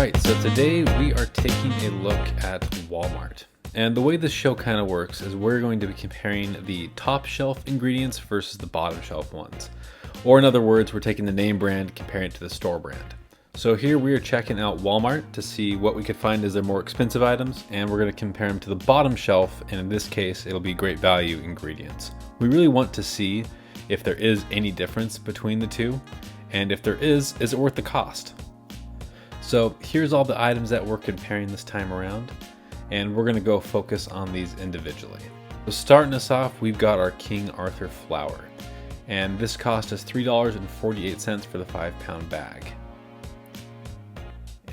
Alright, so today we are taking a look at Walmart. And the way this show kind of works is we're going to be comparing the top shelf ingredients versus the bottom shelf ones. Or in other words, we're taking the name brand, comparing it to the store brand. So here we are checking out Walmart to see what we could find as their more expensive items, and we're going to compare them to the bottom shelf, and in this case, it'll be great value ingredients. We really want to see if there is any difference between the two, and if there is it worth the cost? So here's all the items that we're comparing this time around, and we're gonna go focus on these individually. So starting us off, we've got our King Arthur flour, and this cost us $3.48 for the 5-pound bag.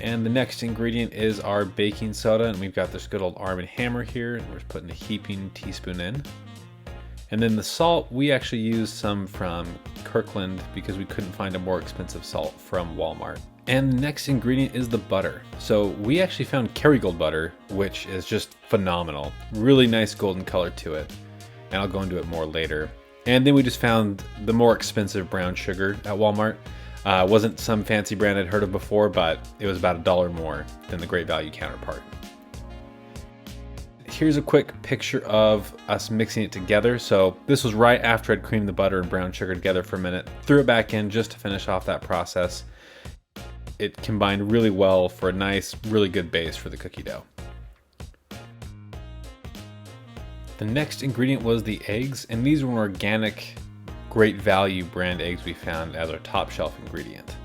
And the next ingredient is our baking soda, and we've got this good old Arm & Hammer here, and we're just putting a heaping teaspoon in. And then the salt, we actually used some from Kirkland because we couldn't find a more expensive salt from Walmart. And the next ingredient is the butter. So we actually found Kerrygold butter, which is just phenomenal. Really nice golden color to it. And I'll go into it more later. And then we just found the more expensive brown sugar at Walmart. Wasn't some fancy brand I'd heard of before, but it was about $1 more than the Great Value counterpart. Here's a quick picture of us mixing it together. So this was right after I'd creamed the butter and brown sugar together for a minute. Threw it back in just to finish off that process. It combined really well for a nice, really good base for the cookie dough. The next ingredient was the eggs, and these were organic, Great Value brand eggs we found as our top shelf ingredient.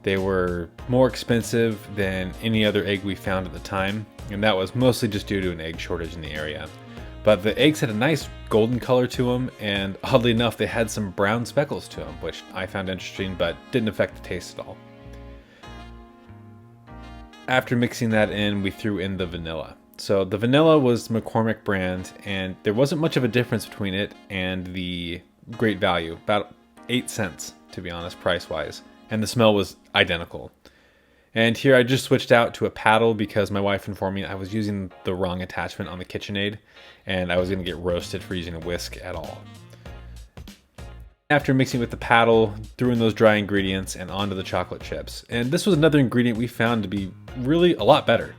They were more expensive than any other egg we found at the time, and that was mostly just due to an egg shortage in the area. But the eggs had a nice golden color to them, and oddly enough, they had some brown speckles to them, which I found interesting, but didn't affect the taste at all. After mixing that in, we threw in the vanilla. So the vanilla was McCormick brand, and there wasn't much of a difference between it and the Great Value, about 8 cents to be honest, price-wise, and the smell was identical. And here I just switched out to a paddle because my wife informed me I was using the wrong attachment on the KitchenAid, and I was going to get roasted for using a whisk at all. After mixing with the paddle, threw in those dry ingredients and onto the chocolate chips. And this was another ingredient we found to be really a lot better.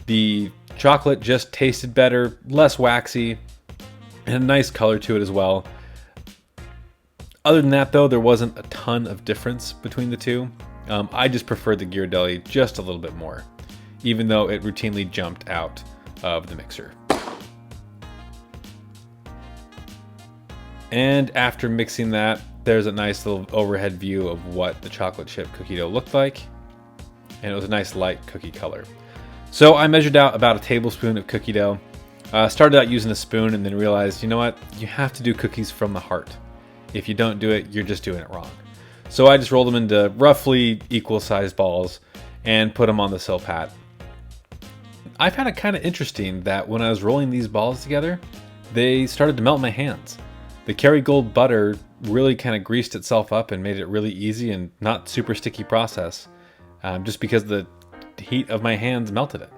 The chocolate just tasted better, less waxy, and a nice color to it as well. Other than that though, there wasn't a ton of difference between the two. I just preferred the Ghirardelli just a little bit more, even though it routinely jumped out of the mixer. And after mixing that, there's a nice little overhead view of what the chocolate chip cookie dough looked like. And it was a nice light cookie color. So I measured out about a tablespoon of cookie dough. Started out using a spoon and then realized, you know what? You have to do cookies from the heart. If you don't do it, you're just doing it wrong. So I just rolled them into roughly equal sized balls and put them on the Silpat. I found it kind of interesting that when I was rolling these balls together, they started to melt in my hands. The Kerrygold butter really kind of greased itself up and made it really easy and not super sticky process, just because the heat of my hands melted it.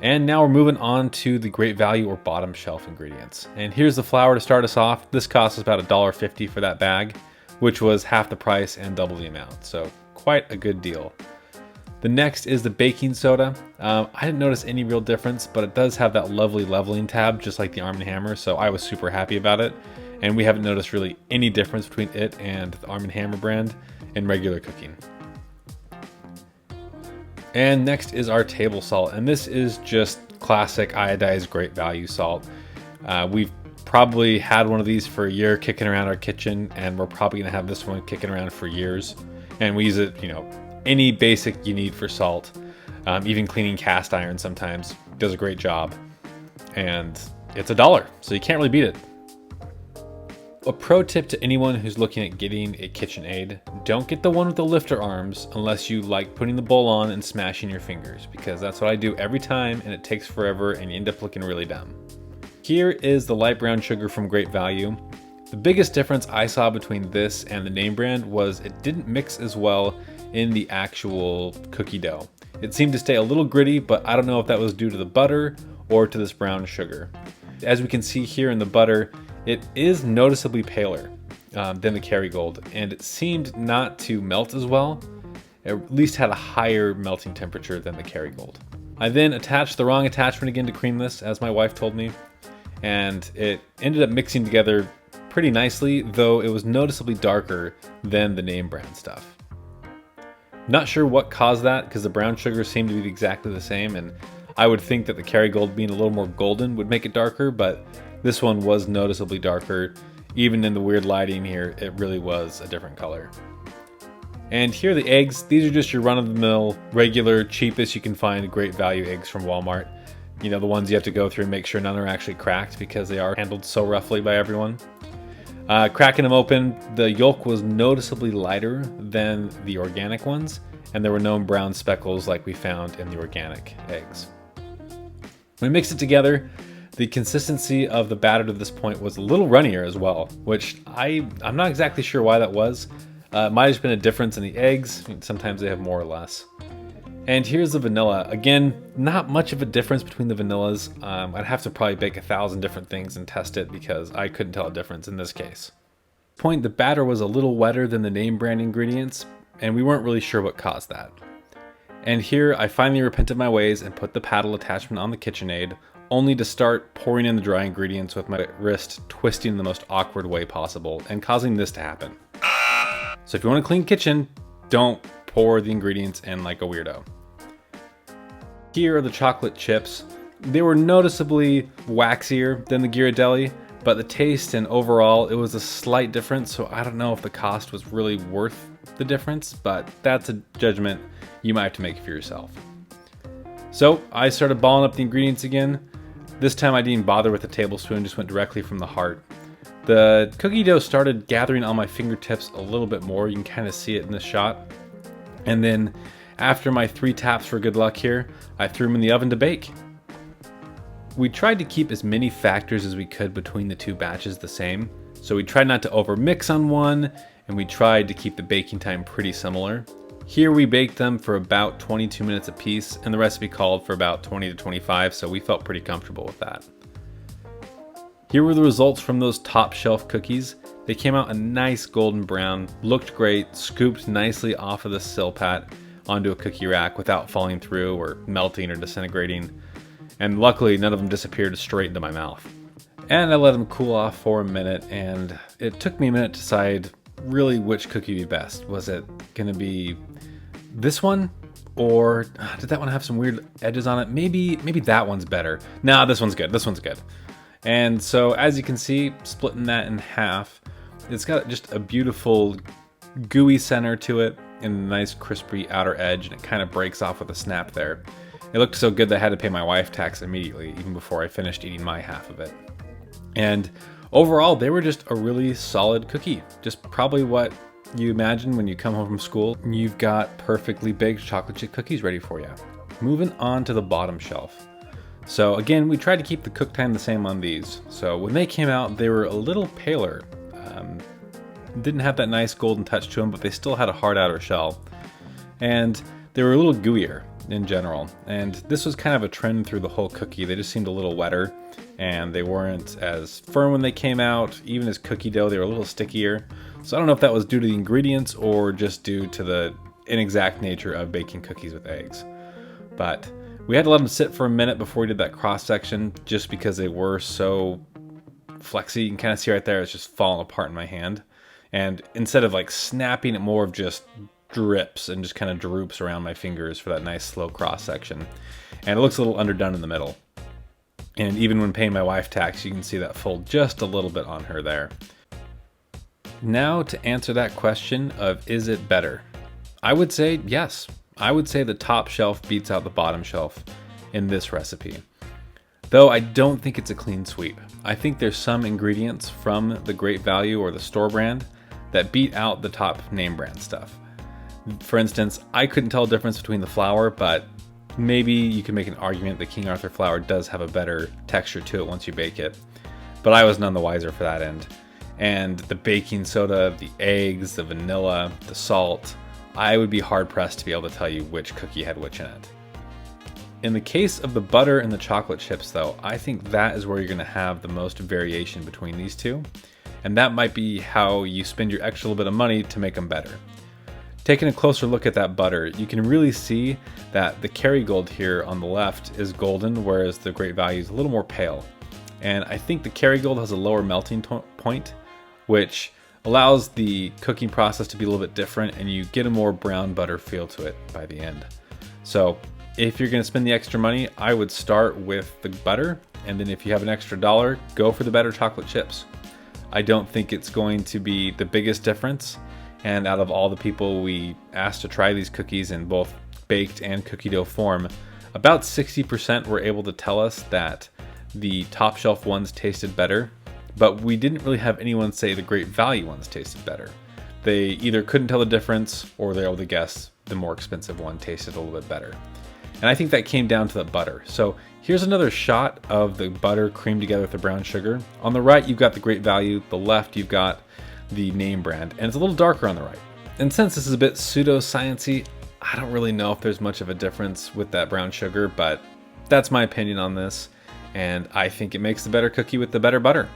And now we're moving on to the Great Value or bottom shelf ingredients. And here's the flour to start us off. This cost us about $1.50 for that bag, which was half the price and double the amount. So quite a good deal. The next is the baking soda. I didn't notice any real difference, but it does have that lovely leveling tab, just like the Arm & Hammer, so I was super happy about it. And we haven't noticed really any difference between it and the Arm & Hammer brand in regular cooking. And next is our table salt, and this is just classic iodized Great Value salt. We've probably had one of these for a year kicking around our kitchen, and we're probably gonna have this one kicking around for years. And we use it, any basic you need for salt, even cleaning cast iron sometimes, does a great job. And it's $1, so you can't really beat it. A pro tip to anyone who's looking at getting a KitchenAid, don't get the one with the lifter arms unless you like putting the bowl on and smashing your fingers, because that's what I do every time and it takes forever and you end up looking really dumb. Here is the light brown sugar from Great Value. The biggest difference I saw between this and the name brand was it didn't mix as well in the actual cookie dough. It seemed to stay a little gritty, but I don't know if that was due to the butter or to this brown sugar. As we can see here in the butter, it is noticeably paler than the Kerrygold, and it seemed not to melt as well. It at least had a higher melting temperature than the Kerrygold. I then attached the wrong attachment again to cream this, as my wife told me, and it ended up mixing together pretty nicely, though it was noticeably darker than the name brand stuff. Not sure what caused that, because the brown sugar seemed to be exactly the same, and I would think that the Kerrygold being a little more golden would make it darker, but this one was noticeably darker. Even in the weird lighting here, it really was a different color. And here are the eggs. These are just your run-of-the-mill, regular, cheapest you can find great value eggs from Walmart. You know, the ones you have to go through and make sure none are actually cracked because they are handled so roughly by everyone. Cracking them open, the yolk was noticeably lighter than the organic ones, and there were no brown speckles like we found in the organic eggs. When we mixed it together, the consistency of the batter to this point was a little runnier as well, which I'm not exactly sure why that was. It might have just been a difference in the eggs. Sometimes they have more or less. And here's the vanilla. Again, not much of a difference between the vanillas. I'd have to probably bake 1,000 different things and test it because I couldn't tell a difference in this case. The batter was a little wetter than the name brand ingredients, and we weren't really sure what caused that. And here I finally repented my ways and put the paddle attachment on the KitchenAid, only to start pouring in the dry ingredients with my wrist twisting in the most awkward way possible and causing this to happen. So if you want a clean kitchen, don't pour the ingredients in like a weirdo. Here are the chocolate chips. They were noticeably waxier than the Ghirardelli, but the taste and overall it was a slight difference, so I don't know if the cost was really worth the difference, but that's a judgment you might have to make for yourself. So I started balling up the ingredients again. This time I didn't bother with a tablespoon, just went directly from the heart. The cookie dough started gathering on my fingertips a little bit more. You can kind of see it in this shot. And then after my 3 taps for good luck here, I threw them in the oven to bake. We tried to keep as many factors as we could between the 2 batches the same. So we tried not to overmix on one, and we tried to keep the baking time pretty similar. Here we baked them for about 22 minutes a piece, and the recipe called for about 20 to 25, so we felt pretty comfortable with that. Here were the results from those top shelf cookies. They came out a nice golden brown, looked great, scooped nicely off of the silpat onto a cookie rack without falling through or melting or disintegrating. And luckily none of them disappeared straight into my mouth. And I let them cool off for a minute, and it took me a minute to decide really which cookie would be best. Was it gonna be this one? Or did that one have some weird edges on it? Maybe that one's better. Nah, this one's good, this one's good. And so as you can see, splitting that in half, it's got just a beautiful gooey center to it and a nice crispy outer edge, and it kind of breaks off with a snap there. It looked so good that I had to pay my wife tax immediately, even before I finished eating my half of it. And overall, they were just a really solid cookie. Just probably what you imagine when you come home from school and you've got perfectly baked chocolate chip cookies ready for you. Moving on to the bottom shelf. So again, we tried to keep the cook time the same on these. So when they came out, they were a little paler. Didn't have that nice golden touch to them, but they still had a hard outer shell. And they were a little gooier in general. And this was kind of a trend through the whole cookie. They just seemed a little wetter, and they weren't as firm when they came out. Even as cookie dough, they were a little stickier. So I don't know if that was due to the ingredients or just due to the inexact nature of baking cookies with eggs. But we had to let them sit for a minute before we did that cross section, just because they were so flexy. You can kind of see right there, it's just falling apart in my hand. And instead of like snapping, it more of just drips and just kind of droops around my fingers for that nice slow cross section. And it looks a little underdone in the middle. And even when paying my wife tax, you can see that fold just a little bit on her there. Now to answer that question of is it better? I would say yes. I would say the top shelf beats out the bottom shelf in this recipe. Though I don't think it's a clean sweep. I think there's some ingredients from the Great Value or the store brand that beat out the top name brand stuff. For instance, I couldn't tell a difference between the flour, but maybe you could make an argument that King Arthur flour does have a better texture to it once you bake it. But I was none the wiser for that end. And the baking soda, the eggs, the vanilla, the salt, I would be hard pressed to be able to tell you which cookie had which in it. In the case of the butter and the chocolate chips though, I think that is where you're gonna have the most variation between these two. And that might be how you spend your extra little bit of money to make them better. Taking a closer look at that butter, you can really see that the Kerrygold here on the left is golden, whereas the Great Value is a little more pale. And I think the Kerrygold has a lower melting point, which allows the cooking process to be a little bit different, and you get a more brown butter feel to it by the end. So if you're gonna spend the extra money, I would start with the butter, and then if you have an extra $1, go for the better chocolate chips. I don't think it's going to be the biggest difference. And out of all the people we asked to try these cookies in both baked and cookie dough form, about 60% were able to tell us that the top shelf ones tasted better, but we didn't really have anyone say the Great Value ones tasted better. They either couldn't tell the difference or they were able to guess the more expensive one tasted a little bit better. And I think that came down to the butter. So here's another shot of the butter creamed together with the brown sugar. On the right, you've got the Great Value. The left, you've got the name brand, and it's a little darker on the right. And since this is a bit pseudo-sciencey, I don't really know if there's much of a difference with that brown sugar, but that's my opinion on this, and I think it makes the better cookie with the better butter.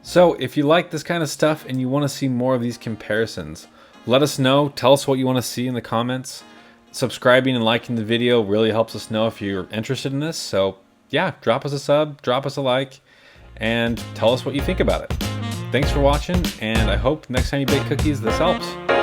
So if you like this kind of stuff and you want to see more of these comparisons, let us know. Tell us what you want to see in the comments. Subscribing and liking the video really helps us know if you're interested in this. So yeah, drop us a sub, drop us a like, and tell us what you think about it. Thanks for watching, and I hope next time you bake cookies, this helps.